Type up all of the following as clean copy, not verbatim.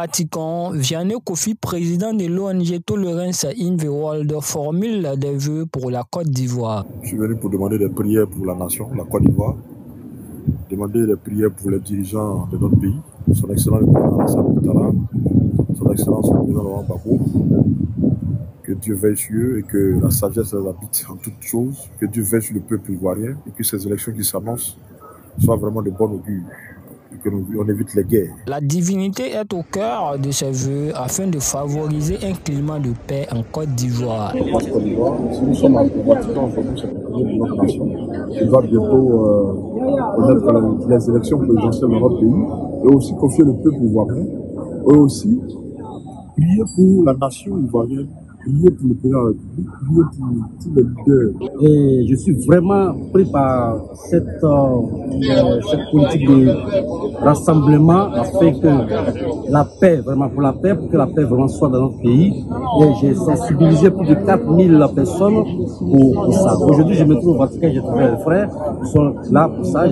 Vatican, Vianney Kofi, président de l'ONG Tolerance in the World, formule des vœux pour la Côte d'Ivoire. Je suis venu pour demander des prières pour la nation, la Côte d'Ivoire, demander des prières pour les dirigeants de notre pays, son excellence le président Alassane Ouattara, son excellence le président Laurent Gbagbo, que Dieu veille sur eux et que la sagesse les habite en toutes choses, que Dieu veille sur le peuple ivoirien et que ces élections qui s'annoncent soient vraiment de bon augure. Que on évite les guerres. La divinité est au cœur de ces vœux afin de favoriser un climat de paix en Côte d'Ivoire. Si nous sommes au Vatican aujourd'hui, c'est pour notre nation. Il va bientôt connaître les élections présidentielles dans notre pays et aussi confier le peuple ivoirien et aussi prier pour la nation ivoirienne, prier pour le président de la République, prier pour tous les leaders. Et je suis vraiment pris par cette politique de rassemblement afin que la paix, vraiment pour que la paix vraiment soit dans notre pays. Et j'ai sensibilisé plus de 4000 personnes pour ça. Aujourd'hui, je me trouve au Vatican, j'ai trouvé les frères qui sont là pour ça.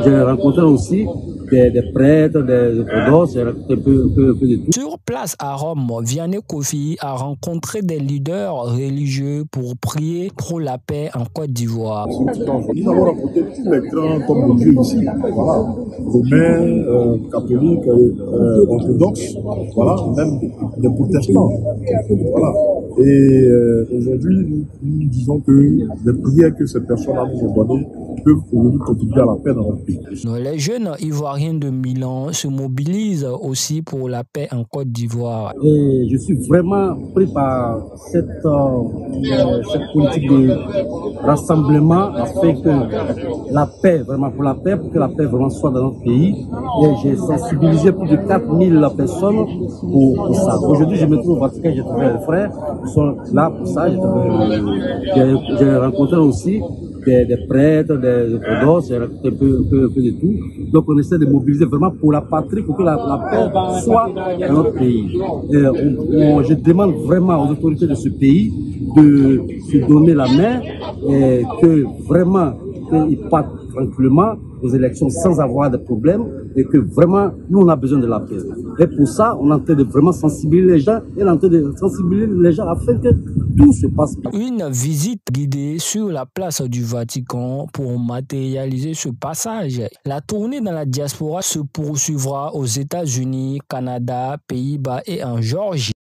J'ai rencontré aussi des prêtres, des orthodoxes, un peu de tout. Sur place à Rome, Vianney Kofi a rencontré des leaders religieux pour prier pour la paix en Côte d'Ivoire. Nous avons rencontré tous les grands hommes de Dieu ici, voilà, romains, catholiques, orthodoxes, voilà, même des protestants, voilà. Et aujourd'hui, nous disons que les prières que ces personnes-là nous ont données peuvent aujourd'hui contribuer à la paix dans notre pays. Les jeunes Ivoiriens de Milan se mobilisent aussi pour la paix en Côte d'Ivoire. Et je suis vraiment pris par cette politique de rassemblement afin que la paix, vraiment pour que la paix vraiment soit dans notre pays. Et j'ai sensibilisé plus de 4000 personnes pour ça. Aujourd'hui, je me trouve au Vatican, j'ai trouvé les frères qui sont là pour ça. J'ai rencontré aussi des prêtres, des orthodoxes, un peu de tout. Donc on essaie de mobiliser vraiment pour la patrie, pour que la paix soit dans notre pays. Je demande vraiment aux autorités de ce pays de se donner la main et que vraiment qu'ils partent tranquillement aux élections sans avoir de problèmes et que vraiment nous on a besoin de la paix. Et pour ça on est en train de vraiment sensibiliser les gens et on est en train de sensibiliser les gens afin que tout se passe bien. Une visite guidée sur la place du Vatican pour matérialiser ce passage. La tournée dans la diaspora se poursuivra aux États-Unis, Canada, Pays-Bas et en Géorgie.